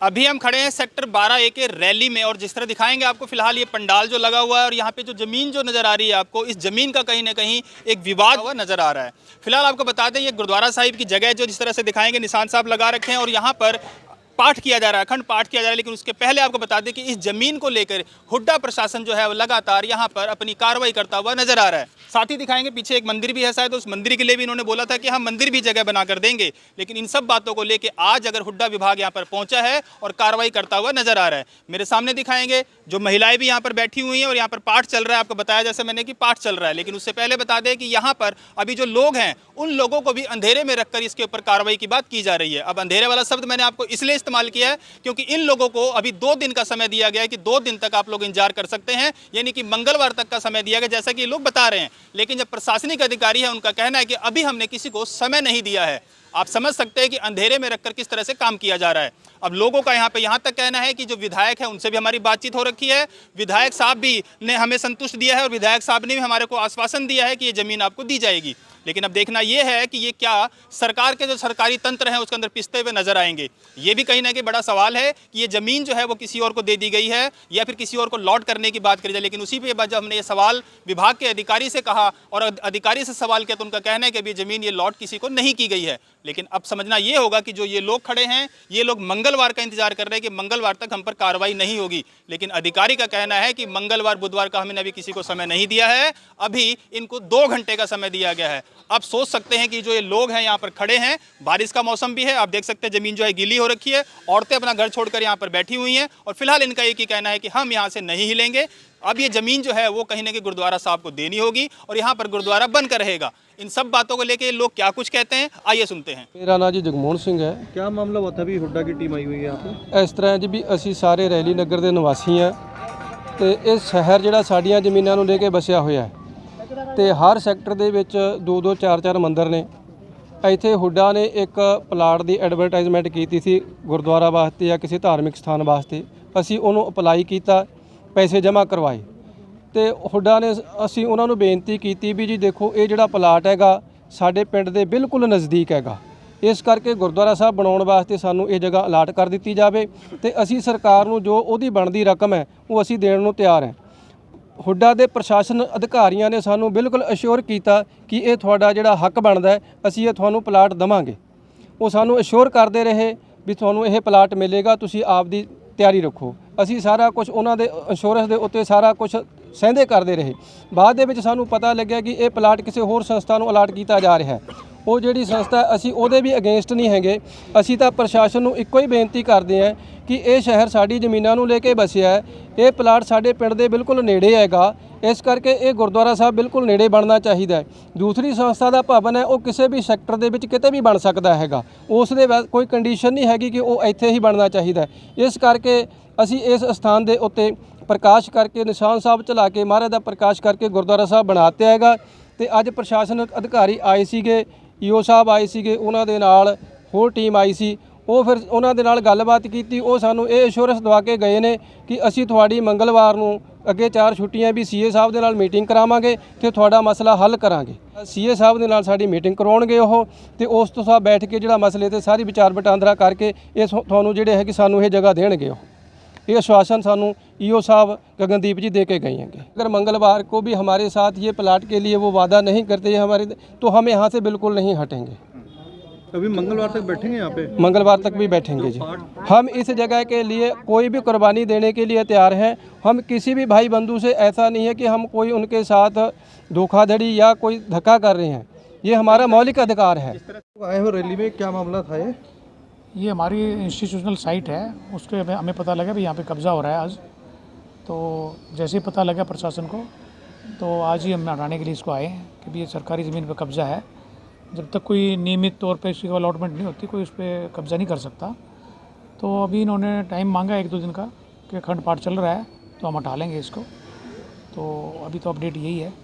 अभी हम खड़े हैं सेक्टर 12A के रैली में और जिस तरह दिखाएंगे आपको फिलहाल ये पंडाल जो लगा हुआ है और यहाँ पे जो ज़मीन जो नज़र आ रही है आपको, इस ज़मीन का कहीं ना कहीं एक विवाद हुआ नज़र आ रहा है। फिलहाल आपको बता दें ये गुरुद्वारा साहिब की जगह है जो जिस तरह से दिखाएंगे निशान साहब लगा रखे हैं और यहाँ पर पाठ किया जा रहा है, अखंड पाठ किया जा रहा है। लेकिन उसके पहले आपको बता दें कि इस जमीन को लेकर हुड्डा प्रशासन जो है वो लगातार यहाँ पर अपनी कार्रवाई करता हुआ नजर आ रहा है। साथ ही दिखाएंगे पीछे एक मंदिर भी है शायद, उस मंदिर के लिए भी इन्होंने बोला था कि हम मंदिर भी जगह बनाकर देंगे। लेकिन इन सब बातों को लेकर आज अगर हुड्डा विभाग यहाँ पर पहुंचा है और कार्रवाई करता हुआ नजर आ रहा है। मेरे सामने दिखाएंगे जो महिलाएं भी यहाँ पर बैठी हुई हैं और यहाँ पर पाठ चल रहा है। आपको बताया जैसे मैंने कि पाठ चल रहा है, लेकिन उससे पहले बता दें कि यहाँ पर अभी जो लोग हैं उन लोगों को भी अंधेरे में रखकर इसके ऊपर कार्रवाई की बात की जा रही है। अब अंधेरे वाला शब्द मैंने आपको इसलिए इस्तेमाल किया है क्योंकि इन लोगों को अभी 2 दिन का समय दिया गया है कि 2 दिन तक आप लोग इंतजार कर सकते हैं, यानी कि मंगलवार तक का समय दिया गया जैसा कि लोग बता रहे हैं। लेकिन जब प्रशासनिक अधिकारी है उनका कहना है कि अभी हमने किसी को समय नहीं दिया है। आप समझ सकते हैं कि अंधेरे में रखकर किस तरह से काम किया जा रहा है। अब लोगों का यहाँ पे यहाँ तक कहना है कि जो विधायक है उनसे भी हमारी बातचीत हो रखी है, विधायक साहब भी ने हमें संतुष्ट दिया है और विधायक साहब ने भी हमारे को आश्वासन दिया है कि ये ज़मीन आपको दी जाएगी। लेकिन अब देखना ये है कि ये क्या सरकार के जो सरकारी तंत्र हैं उसके अंदर पिसते हुए नजर आएंगे। ये भी कहीं ना कहीं बड़ा सवाल है कि ये ज़मीन जो है वो किसी और को दे दी गई है या फिर किसी और को लॉट करने की बात करी जाए। लेकिन उसी पे जब हमने ये सवाल विभाग के अधिकारी से कहा और अधिकारी से सवाल किया तो उनका कहना है कि अभी ज़मीन ये लॉट किसी को नहीं की गई है। लेकिन अब समझना ये होगा कि जो ये लोग खड़े हैं ये लोग मंगलवार का इंतजार कर रहे हैं कि मंगलवार तक हम पर कार्रवाई नहीं होगी। लेकिन अधिकारी का कहना है कि मंगलवार बुधवार का हमने अभी किसी को समय नहीं दिया है, अभी इनको 2 घंटे का समय दिया गया है। आप सोच सकते हैं कि जो ये लोग हैं यहाँ पर खड़े हैं, बारिश का मौसम भी है, आप देख सकते हैं ज़मीन जो है गीली हो रखी है, औरतें अपना घर छोड़कर यहाँ पर बैठी हुई हैं और फिलहाल इनका एक ही कहना है कि हम यहाँ से नहीं हिलेंगे। अब ये ज़मीन जो है वो कहीं ना कहीं गुरुद्वारा साहब को देनी होगी और यहाँ पर गुरुद्वारा बनकर रहेगा। इन सब बातों को लेके लोग क्या कुछ कहते हैं आइए सुनते हैं। मेरा नाम जी जगमोहन सिंह है। क्या मामला हुआ था भी हुड्डा की टीम आई हुई है यहाँ पे? इस तरह जी भी ਅਸੀਂ ਸਾਰੇ ਰੈਲੀ ਨਗਰ ਦੇ ਨਿਵਾਸੀ ਹਾਂ ਤੇ ਇਹ ਸ਼ਹਿਰ ਜਿਹੜਾ ਸਾਡੀਆਂ ਜ਼ਮੀਨਾਂ ਨੂੰ ਲੈ ਕੇ ਵਸਿਆ ਹੋਇਆ ਹੈ ਤੇ ਹਰ ਸੈਕਟਰ ਦੇ ਵਿੱਚ 2-2 4-4 ਮੰਦਿਰ ਨੇ। ਇੱਥੇ ਹੁੱਡਾ ਨੇ ਇੱਕ ਪਲਾਟ ਦੀ ਐਡਵਰਟਾਈਜ਼ਮੈਂਟ ਕੀਤੀ ਸੀ ਗੁਰਦੁਆਰਾ ਵਾਸਤੇ ਜਾਂ ਕਿਸੇ ਧਾਰਮਿਕ ਸਥਾਨ ਵਾਸਤੇ। ਅਸੀਂ ਉਹਨੂੰ ਅਪਲਾਈ ਕੀਤਾ, ਪੈਸੇ ਜਮ੍ਹਾਂ ਕਰਵਾਏ ਤੇ ਹੁੱਡਾ ਨੇ ਅਸੀਂ ਉਹਨਾਂ ਨੂੰ ਬੇਨਤੀ ਕੀਤੀ ਵੀ ਜੀ ਦੇਖੋ ਇਹ ਜਿਹੜਾ ਪਲਾਟ ਹੈਗਾ ਸਾਡੇ ਪਿੰਡ ਦੇ ਬਿਲਕੁਲ ਨਜ਼ਦੀਕ ਹੈਗਾ, ਇਸ ਕਰਕੇ ਗੁਰਦੁਆਰਾ ਸਾਹਿਬ ਬਣਾਉਣ ਵਾਸਤੇ ਸਾਨੂੰ ਇਹ ਜਗ੍ਹਾ ਅਲਾਟ ਕਰ ਦਿੱਤੀ ਜਾਵੇ ਤੇ ਅਸੀਂ ਸਰਕਾਰ ਨੂੰ ਜੋ ਉਹਦੀ ਬਣਦੀ ਰਕਮ ਹੈ ਉਹ ਅਸੀਂ ਦੇਣ ਨੂੰ ਤਿਆਰ ਹਾਂ। ਹੁੱਡਾ ਦੇ ਪ੍ਰਸ਼ਾਸਨ ਅਧਿਕਾਰੀਆਂ ਨੇ ਸਾਨੂੰ ਬਿਲਕੁਲ ਅਸ਼ੋਰ ਕੀਤਾ ਕਿ ਇਹ ਤੁਹਾਡਾ ਜਿਹੜਾ ਹੱਕ ਬਣਦਾ ਹੈ ਅਸੀਂ ਇਹ ਤੁਹਾਨੂੰ ਪਲਾਟ ਦੇਵਾਂਗੇ। ਉਹ ਸਾਨੂੰ ਅਸ਼ੋਰ ਕਰਦੇ ਰਹੇ ਵੀ ਤੁਹਾਨੂੰ ਇਹ ਪਲਾਟ ਮਿਲੇਗਾ, ਤੁਸੀਂ ਆਪ ਦੀ ਤਿਆਰੀ ਰੱਖੋ। ਅਸੀਂ ਸਾਰਾ ਕੁਝ ਉਹਨਾਂ ਦੇ ਇੰਸ਼ੋਰੈਂਸ ਦੇ ਉੱਤੇ ਸਾਰਾ ਕੁਝ ਸਹਿੰਦੇ ਕਰਦੇ ਰਹੇ। ਬਾਅਦ ਦੇ ਵਿੱਚ ਸਾਨੂੰ ਪਤਾ ਲੱਗਿਆ ਕਿ ਇਹ ਪਲਾਟ ਕਿਸੇ ਹੋਰ ਸੰਸਥਾ ਨੂੰ ਅਲਾਟ ਕੀਤਾ ਜਾ ਰਿਹਾ ਹੈ। ਉਹ ਜਿਹੜੀ ਸੰਸਥਾ ਅਸੀਂ ਉਹਦੇ ਵੀ ਅਗੇਂਸਟ ਨਹੀਂ ਹੈਗੇ। ਅਸੀਂ ਤਾਂ ਪ੍ਰਸ਼ਾਸਨ ਨੂੰ ਇੱਕੋ ਹੀ ਬੇਨਤੀ ਕਰਦੇ ਹਾਂ ਕਿ ਇਹ ਸ਼ਹਿਰ ਸਾਡੀ ਜ਼ਮੀਨਾਂ ਨੂੰ ਲੈ ਕੇ ਵਸਿਆ ਹੈ, ਇਹ ਪਲਾਟ ਸਾਡੇ ਪਿੰਡ ਦੇ ਬਿਲਕੁਲ ਨੇੜੇ ਹੈਗਾ, ਇਸ ਕਰਕੇ ਇਹ ਗੁਰਦੁਆਰਾ ਸਾਹਿਬ ਬਿਲਕੁਲ ਨੇੜੇ ਬਣਨਾ ਚਾਹੀਦਾ ਹੈ। ਦੂਸਰੀ ਸੰਸਥਾ ਦਾ ਭਵਨ ਹੈ ਉਹ ਕਿਸੇ ਵੀ ਸੈਕਟਰ ਦੇ ਵਿੱਚ ਕਿਤੇ ਵੀ ਬਣ ਸਕਦਾ ਹੈਗਾ, ਉਸ ਦੇ ਕੋਈ ਕੰਡੀਸ਼ਨ ਨਹੀਂ ਹੈਗੀ ਕਿ ਉਹ ਇੱਥੇ ਹੀ ਬਣਨਾ ਚਾਹੀਦਾ। ਇਸ ਕਰਕੇ ਅਸੀਂ ਇਸ ਸਥਾਨ ਦੇ ਉੱਤੇ ਪ੍ਰਕਾਸ਼ ਕਰਕੇ ਨਿਸ਼ਾਨ ਸਾਹਿਬ ਚਲਾ ਕੇ ਮਹਾਰਾਜ ਦਾ ਪ੍ਰਕਾਸ਼ ਕਰਕੇ ਗੁਰਦੁਆਰਾ ਸਾਹਿਬ ਬਣਾਤੇ ਹੈਗਾ। ਤੇ ਅੱਜ ਪ੍ਰਸ਼ਾਸਨਿਕ ਅਧਿਕਾਰੀ ਆਏ ਸੀਗੇ, ਈਓ ਸਾਹਿਬ ਆਏ ਸੀਗੇ, ਉਹਨਾਂ ਦੇ ਨਾਲ ਹੋਰ ਟੀਮ ਆਈ ਸੀ। ਉਹ ਫਿਰ ਉਹਨਾਂ ਦੇ ਨਾਲ ਗੱਲਬਾਤ ਕੀਤੀ, ਉਹ ਸਾਨੂੰ ਇਹ ਅਸ਼ੋਰੈਂਸ ਦਵਾ ਕੇ ਗਏ ਨੇ ਕਿ ਅਸੀਂ ਤੁਹਾਡੀ ਮੰਗਲਵਾਰ ਨੂੰ ਅੱਗੇ 4 ਛੁੱਟੀਆਂ ਵੀ ਸੀਏ ਸਾਹਿਬ ਦੇ ਨਾਲ ਮੀਟਿੰਗ ਕਰਾਵਾਂਗੇ ਤੇ ਤੁਹਾਡਾ ਮਸਲਾ ਹੱਲ ਕਰਾਂਗੇ। ਸੀਏ ਸਾਹਿਬ ਦੇ ਨਾਲ ਸਾਡੀ ਮੀਟਿੰਗ ਕਰਵਾਉਣਗੇ ਉਹ ਤੇ ਉਸ ਤੋਂ ਬਾਅਦ ਬੈਠ ਕੇ ਜਿਹੜਾ ਮਸਲੇ ਤੇ ਸਾਰੀ ਵਿਚਾਰ ਵਟਾਂਦਰਾ ਕਰਕੇ ਇਹ ਤੁਹਾਨੂੰ ਜਿਹੜੇ ਹੈ ਕਿ ਸਾਨੂੰ ਇਹ ਜਗ੍ਹਾ ਦੇਣਗੇ। ਉਹ ये आश्वासन सानू ईओ साहब गगनदीप जी दे के गए हैं। अगर मंगलवार को भी हमारे साथ ये प्लाट के लिए वो वादा नहीं करते हमारे तो हम यहाँ से बिल्कुल नहीं हटेंगे। अभी मंगलवार तक बैठेंगे यहाँ पे? मंगलवार तक भी बैठेंगे जी। हम इस जगह के लिए कोई भी कुर्बानी देने के लिए तैयार हैं। हम किसी भी भाई बंधु से ऐसा नहीं है कि हम कोई उनके साथ धोखाधड़ी या कोई धक्का कर रहे हैं, ये हमारा मौलिक अधिकार है। आए हो रैली में, क्या मामला था ये हमारी इंस्टीट्यूशनल साइट है, उस पर हमें पता लगा भी यहाँ पे कब्ज़ा हो रहा है आज। तो जैसे ही पता लगा प्रशासन को तो आज ही हम हटाने के लिए इसको आए हैं कि भी ये सरकारी ज़मीन पे कब्ज़ा है। जब तक कोई नियमित तौर पे इसकी अलॉटमेंट नहीं होती कोई उस पर कब्ज़ा नहीं कर सकता। तो अभी इन्होंने टाइम मांगा 1-2 दिन का कि अखंड पाठ चल रहा है तो हम हटा लेंगे इसको। तो अभी तो अपडेट यही है।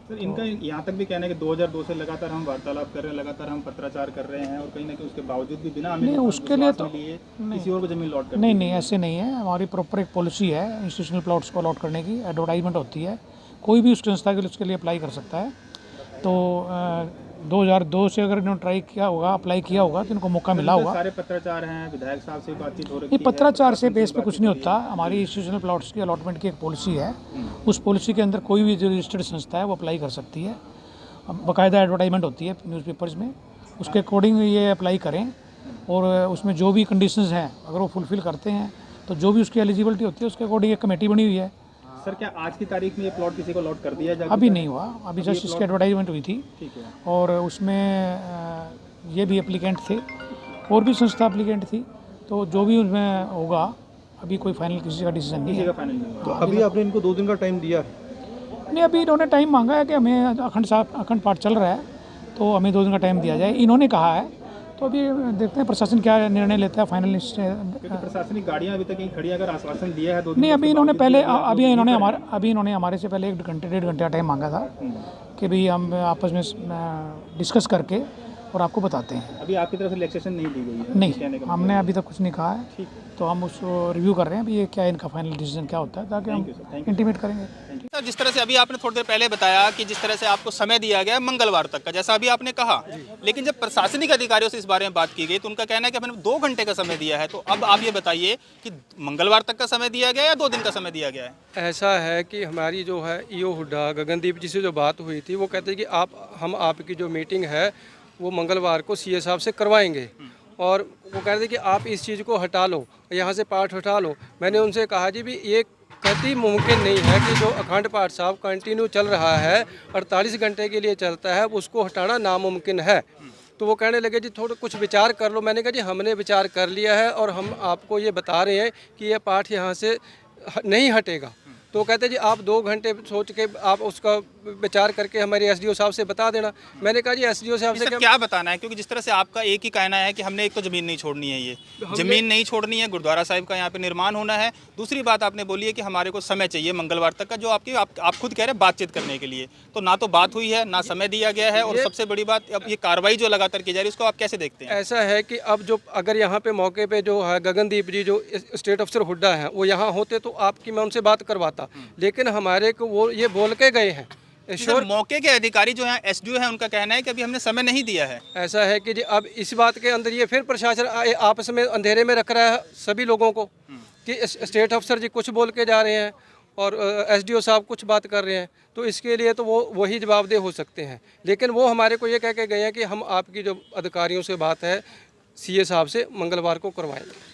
सर इनका यहाँ तक भी कहना है कि 2002 से लगातार हम वार्तालाप कर रहे हैं, लगातार हम पत्राचार कर रहे हैं और कहीं ना कहीं उसके बावजूद भी बिना हमें नहीं उसके लिए तो किसी और को जमीन लॉट कर नहीं ऐसे नहीं है। हमारी प्रॉपर एक पॉलिसी है इंस्टीट्यूशनल प्लॉट्स को अलॉट करने की, एडवर्टाइजमेंट होती है, कोई भी उस संस्था के लिए उसके लिए अप्लाई कर सकता है। तो 2002 से अगर इन्होंने ट्राई किया होगा, अप्लाई किया होगा तो इनको मौका मिला होगा। सारे पत्राचार हैं, विधायक साहब से बातचीत हो रही ये पत्राचार से बेस पे कुछ नहीं होता। हमारी इंस्टीट्यूशनल प्लॉट्स की अलॉटमेंट की एक पॉलिसी है, उस पॉलिसी के अंदर कोई भी जो रजिस्टर्ड संस्था है वो अप्लाई कर सकती है। बाकायदा एडवर्टाइजमेंट होती है न्यूज़पेपर्स में, उसके अकॉर्डिंग ये अप्लाई करें और उसमें जो भी कंडीशंस हैं अगर वो फुलफ़िल करते हैं तो जो भी उसकी एलिजिबिलिटी होती है उसके अकॉर्डिंग एक कमेटी बनी हुई है। सर, क्या आज की तारीख में ये प्लॉट किसी को अलॉट कर दिया जाए? अभी नहीं हुआ, अभी जस्ट इसकी एडवर्टाइजमेंट हुई थी ठीक है। और उसमें ये भी एप्लीकेंट थे और भी संस्था एप्लीकेंट थी, तो जो भी उसमें होगा अभी कोई फाइनल किसी का डिसीजन नहीं है। फाइनल नहीं तो अभी आपने इनको 2 दिन का टाइम दिया है? नहीं, अभी इन्होंने टाइम मांगा है कि हमें अखंड पाठ चल रहा है तो हमें 2 दिन का टाइम दिया जाए, इन्होंने कहा है। तो अभी देखते हैं प्रशासन क्या निर्णय लेता है फाइनल। प्रशासनिक गाड़ियां अभी तक कहीं खड़ी, अगर आश्वासन दिया है 2 दिन नहीं, अभी इन्होंने पहले अभी इन्होंने हमारे से पहले 1-1.5 घंटे टाइम मांगा था कि भाई हम आपस में डिस्कस करके और आपको बताते हैं। अभी आपकी तरफ से रिलैक्सेशन नहीं दी गई है? नहीं, हमने अभी तक कुछ नहीं कहा है, तो हम उसको रिव्यू कर रहे हैं अभी ये क्या इनका फाइनल डिसीजन क्या होता है, ताकि हम इंटीमेट करेंगे। सर, जिस तरह से अभी आपने थोड़ी देर पहले बताया कि जिस तरह से आपको समय दिया गया है मंगलवार तक का, जैसा अभी आपने कहा, लेकिन जब प्रशासनिक अधिकारियों से इस बारे में बात की गई तो उनका कहना है कि हमने 2 घंटे का समय दिया है। तो अब आप ये बताइए कि मंगलवार तक का समय दिया गया या 2 दिन का समय दिया गया है? ऐसा है कि हमारी जो है ईओ हुड्डा गगनदीप जी से जो बात हुई थी वो कहते हैं कि हम आपकी जो मीटिंग है वो मंगलवार को सीए साहब से करवाएंगे और वो कहते हैं कि आप इस चीज़ को हटा लो, यहाँ से पाठ हटा लो। मैंने उनसे कहा जी भी ये कतई मुमकिन नहीं है कि जो अखंड पाठ साहब कंटिन्यू चल रहा है 48 घंटे के लिए चलता है, उसको हटाना नामुमकिन है। तो वो कहने लगे जी थोड़ा कुछ विचार कर लो। मैंने कहा जी हमने विचार कर लिया है और हम आपको ये बता रहे हैं कि ये पाठ यहाँ से नहीं हटेगा। तो कहते जी आप 2 घंटे सोच के आप उसका विचार करके हमारे एसडीओ साहब से बता देना। मैंने कहा जी एसडीओ साहब से क्या बताना है, क्योंकि जिस तरह से आपका एक ही कहना है कि हमने एक तो ज़मीन नहीं छोड़नी है, ये ज़मीन नहीं छोड़नी है, गुरुद्वारा साहिब का यहाँ पे निर्माण होना है। दूसरी बात आपने बोली है कि हमारे को समय चाहिए मंगलवार तक का, जो आप खुद कह रहे हैं बातचीत करने के लिए। तो ना तो बात हुई है, ना समय दिया गया है, और सबसे बड़ी बात अब ये कार्रवाई जो लगातार की जा रही है उसको आप कैसे देखते हैं? ऐसा है कि अब जो अगर यहाँ पे मौके पे जो है गगनदीप जी जो स्टेट अफसर हुड्डा हैं वो यहाँ होते तो आपकी मैं उनसे बात करवाता, लेकिन हमारे को वो ये बोल के गए हैं। सर, मौके के अधिकारी जो हैं एसडीओ हैं, उनका कहना है कि अभी हमने समय नहीं दिया है। ऐसा है कि जी अब इस बात के अंदर ये फिर प्रशासन आपस में अंधेरे में रख रहा है सभी लोगों को कि स्टेट अफसर जी कुछ बोल के जा रहे हैं और एसडीओ साहब कुछ बात कर रहे हैं। तो इसके लिए तो वो वही जवाबदेह हो सकते हैं, लेकिन वो हमारे को ये कह के गए हैं कि हम आपकी जो अधिकारियों से बात है सीए साहब से मंगलवार को करवाएंगे।